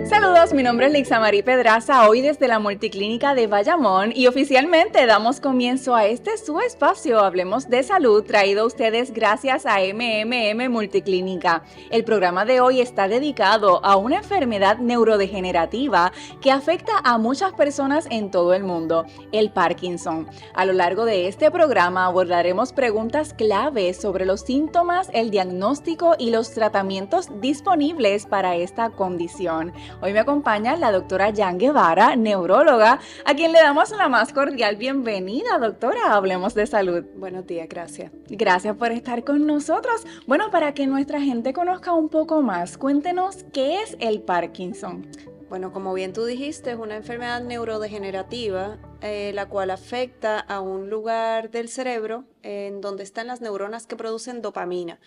Saludos, mi nombre es Lixamari Pedraza, hoy desde la Multiclínica de Bayamón y oficialmente damos comienzo a este su espacio Hablemos de Salud, traído a ustedes gracias a MMM Multiclínica. El programa de hoy está dedicado a una enfermedad neurodegenerativa que afecta a muchas personas en todo el mundo, el Parkinson. A lo largo de este programa abordaremos preguntas claves sobre los síntomas, el diagnóstico y los tratamientos disponibles para esta condición. Hoy me acompaña la doctora Jan Guevara, neuróloga, a quien le damos la más cordial bienvenida, doctora. Hablemos de salud. Buenos días, gracias. Gracias por estar con nosotros. Bueno, para que nuestra gente conozca un poco más, cuéntenos qué es el Parkinson. Bueno, como bien tú dijiste, es una enfermedad neurodegenerativa, la cual afecta a un lugar del cerebro en donde están las neuronas que producen dopamina.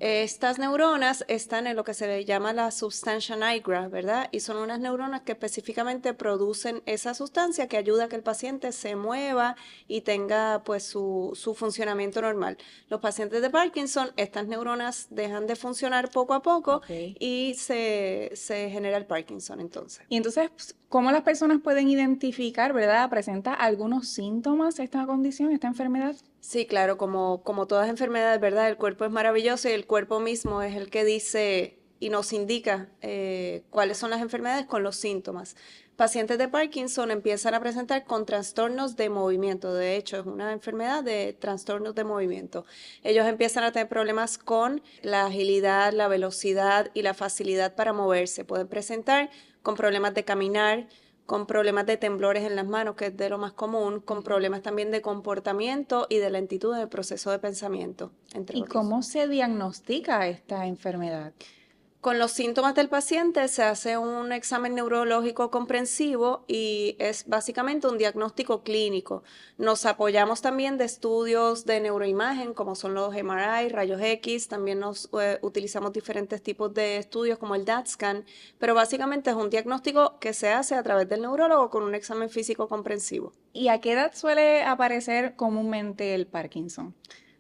Estas neuronas están en lo que se le llama la substancia nigra, ¿verdad? Y son unas neuronas que específicamente producen esa sustancia que ayuda a que el paciente se mueva y tenga pues su funcionamiento normal. Los pacientes de Parkinson, estas neuronas dejan de funcionar poco a poco y se genera el Parkinson entonces. Y entonces, ¿cómo las personas pueden identificar, verdad? ¿Presenta algunos síntomas esta condición, esta enfermedad? Sí, claro, como todas enfermedades, ¿verdad? El cuerpo es maravilloso y el cuerpo mismo es el que dice y nos indica cuáles son las enfermedades con los síntomas. Pacientes de Parkinson empiezan a presentar con trastornos de movimiento. De hecho, es una enfermedad de trastornos de movimiento. Ellos empiezan a tener problemas con la agilidad, la velocidad y la facilidad para moverse. Pueden presentar con problemas de caminar, con problemas de temblores en las manos, que es de lo más común, con problemas también de comportamiento y de lentitud en el proceso de pensamiento, entre otros. ¿Y cómo se diagnostica esta enfermedad? Con los síntomas del paciente se hace un examen neurológico comprensivo y es básicamente un diagnóstico clínico. Nos apoyamos también de estudios de neuroimagen como son los MRI, rayos X, también utilizamos diferentes tipos de estudios como el DaTscan, pero básicamente es un diagnóstico que se hace a través del neurólogo con un examen físico comprensivo. ¿Y a qué edad suele aparecer comúnmente el Parkinson?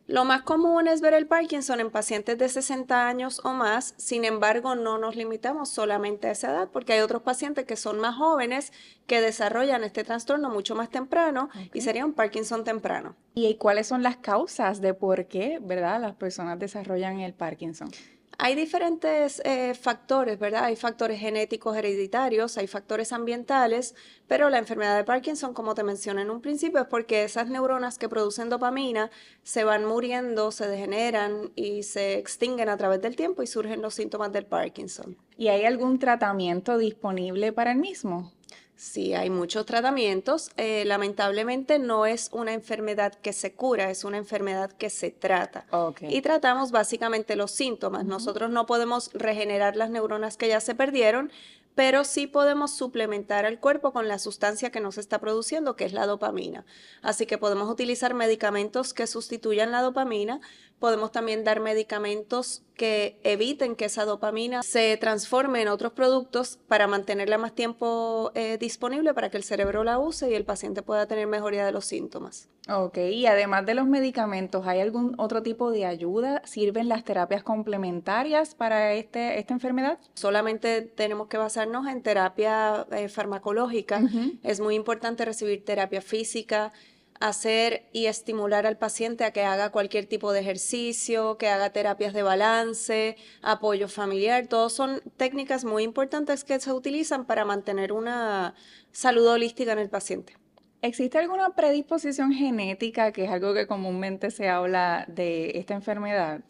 Lo más común es ver el Parkinson en pacientes de 60 años o más, sin embargo no nos limitamos solamente a esa edad porque hay otros pacientes que son más jóvenes que desarrollan este trastorno mucho más temprano y sería un Parkinson temprano. ¿Y cuáles son las causas de por qué, verdad, las personas desarrollan el Parkinson? Hay diferentes factores, ¿verdad? Hay factores genéticos hereditarios, hay factores ambientales, pero la enfermedad de Parkinson, como te mencioné en un principio, es porque esas neuronas que producen dopamina se van muriendo, se degeneran y se extinguen a través del tiempo y surgen los síntomas del Parkinson. ¿Y hay algún tratamiento disponible para el mismo? Sí, hay muchos tratamientos. Lamentablemente no es una enfermedad que se cura, es una enfermedad que se trata. Y tratamos básicamente los síntomas. Nosotros no podemos regenerar las neuronas que ya se perdieron, pero sí podemos suplementar al cuerpo con la sustancia que nos está produciendo, que es la dopamina. Así que podemos utilizar medicamentos que sustituyan la dopamina. Podemos también dar medicamentos que eviten que esa dopamina se transforme en otros productos para mantenerla más tiempo disponible para que el cerebro la use y el paciente pueda tener mejoría de los síntomas. Y además de los medicamentos, ¿hay algún otro tipo de ayuda? ¿Sirven las terapias complementarias para esta enfermedad? Solamente tenemos que basarnos en terapia farmacológica. Es muy importante recibir terapia física, hacer y estimular al paciente a que haga cualquier tipo de ejercicio, que haga terapias de balance, apoyo familiar. Todos son técnicas muy importantes que se utilizan para mantener una salud holística en el paciente. ¿Existe alguna predisposición genética, que es algo que comúnmente se habla de esta enfermedad?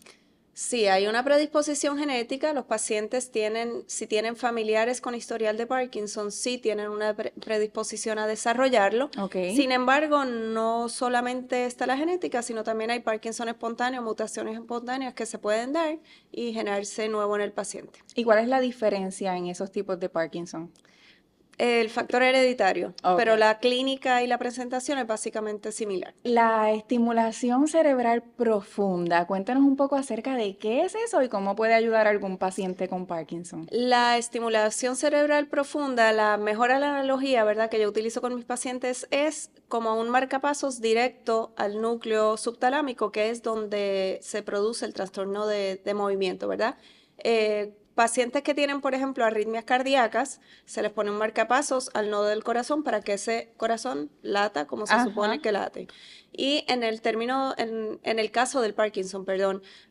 Sí, hay una predisposición genética. Los pacientes si tienen familiares con historial de Parkinson, sí tienen una predisposición a desarrollarlo. Sin embargo, no solamente está la genética, sino también hay Parkinson espontáneo, mutaciones espontáneas que se pueden dar y generarse nuevo en el paciente. ¿Y cuál es la diferencia en esos tipos de Parkinson? El factor hereditario, pero la clínica y la presentación es básicamente similar. La estimulación cerebral profunda, cuéntanos un poco acerca de qué es eso y cómo puede ayudar a algún paciente con Parkinson. La estimulación cerebral profunda, la mejor analogía, ¿verdad?, que yo utilizo con mis pacientes es como un marcapasos directo al núcleo subtalámico, que es donde se produce el trastorno de movimiento, ¿verdad? Pacientes que tienen, por ejemplo, arritmias cardíacas, se les pone un marcapasos al nodo del corazón para que ese corazón lata como se supone que late. Y en el caso del Parkinson,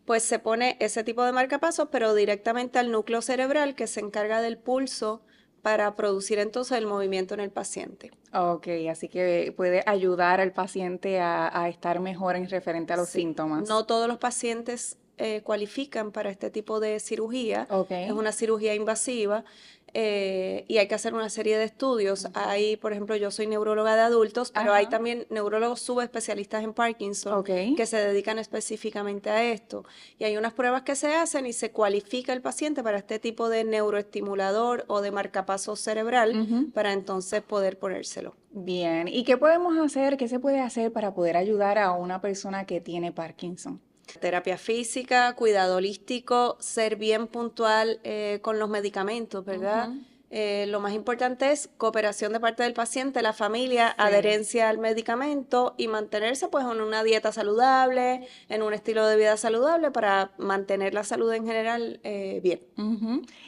pues se pone ese tipo de marcapasos, pero directamente al núcleo cerebral que se encarga del pulso para producir entonces el movimiento en el paciente. Ok, así que puede ayudar al paciente a estar mejor en referente a los síntomas. No todos los pacientes cualifican para este tipo de cirugía. Es una cirugía invasiva y hay que hacer una serie de estudios. Hay, por ejemplo, yo soy neuróloga de adultos, pero hay también neurólogos subespecialistas en Parkinson que se dedican específicamente a esto. Y hay unas pruebas que se hacen y se cualifica el paciente para este tipo de neuroestimulador o de marcapaso cerebral para entonces poder ponérselo. Bien, ¿y qué podemos hacer, qué se puede hacer para poder ayudar a una persona que tiene Parkinson? Terapia física, cuidado holístico, ser bien puntual con los medicamentos, ¿verdad? Lo más importante es cooperación de parte del paciente, la familia, adherencia al medicamento y mantenerse pues en una dieta saludable, en un estilo de vida saludable para mantener la salud en general bien.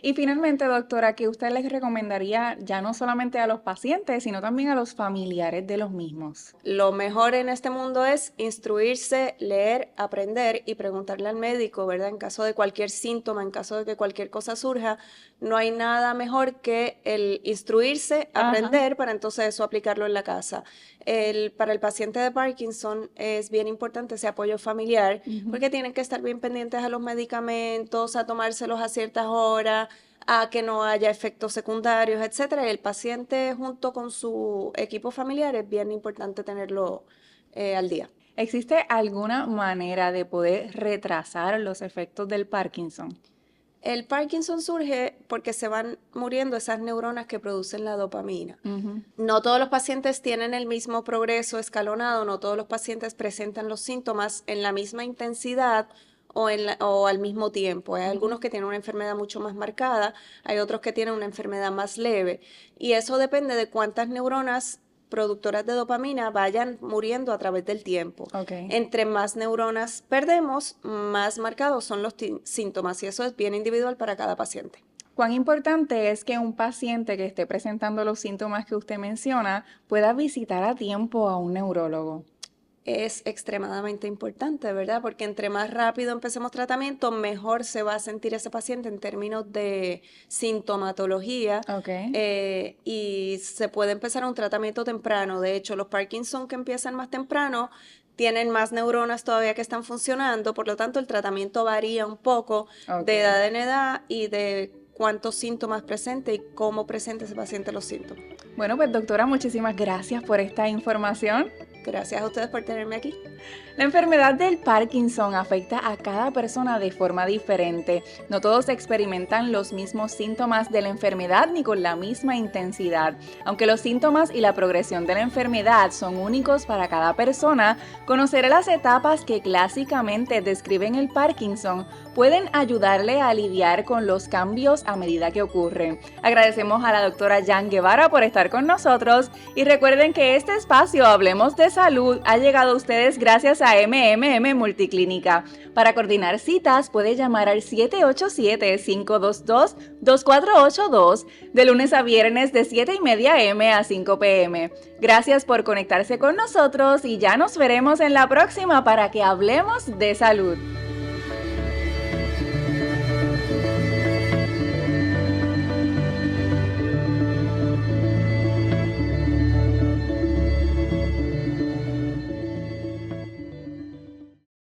Y finalmente, doctora, ¿qué usted les recomendaría ya no solamente a los pacientes, sino también a los familiares de los mismos? Lo mejor en este mundo es instruirse, leer, aprender y preguntarle al médico, ¿verdad? En caso de cualquier síntoma, en caso de que cualquier cosa surja, no hay nada mejor que el instruirse, aprender, para entonces eso aplicarlo en la casa. Para el paciente de Parkinson es bien importante ese apoyo familiar, porque tienen que estar bien pendientes a los medicamentos, a tomárselos a ciertas horas, a que no haya efectos secundarios, etcétera. El paciente junto con su equipo familiar es bien importante tenerlo al día. ¿Existe alguna manera de poder retrasar los efectos del Parkinson? El Parkinson surge porque se van muriendo esas neuronas que producen la dopamina. No todos los pacientes tienen el mismo progreso escalonado, no todos los pacientes presentan los síntomas en la misma intensidad o al mismo tiempo. Hay algunos que tienen una enfermedad mucho más marcada, hay otros que tienen una enfermedad más leve. Y eso depende de cuántas neuronas productoras de dopamina vayan muriendo a través del tiempo. Entre más neuronas perdemos, más marcados son los síntomas y eso es bien individual para cada paciente. ¿Cuán importante es que un paciente que esté presentando los síntomas que usted menciona pueda visitar a tiempo a un neurólogo? Es extremadamente importante, ¿verdad? Porque entre más rápido empecemos tratamiento, mejor se va a sentir ese paciente en términos de sintomatología y se puede empezar un tratamiento temprano. De hecho, los Parkinson que empiezan más temprano tienen más neuronas todavía que están funcionando, por lo tanto el tratamiento varía un poco de edad en edad y de cuántos síntomas presente y cómo presenta ese paciente los síntomas. Bueno, pues doctora, muchísimas gracias por esta información. Gracias a ustedes por tenerme aquí. La enfermedad del Parkinson afecta a cada persona de forma diferente. No todos experimentan los mismos síntomas de la enfermedad ni con la misma intensidad. Aunque los síntomas y la progresión de la enfermedad son únicos para cada persona, conocer las etapas que clásicamente describen el Parkinson pueden ayudarle a lidiar con los cambios a medida que ocurren. Agradecemos a la doctora Jan Guevara por estar con nosotros y recuerden que este espacio Hablemos de Salud ha llegado a ustedes gracias a MMM Multiclínica. Para coordinar citas puede llamar al 787-522-2482 de lunes a viernes de 7:30 a.m. a 5 p.m. Gracias por conectarse con nosotros y ya nos veremos en la próxima para que hablemos de salud.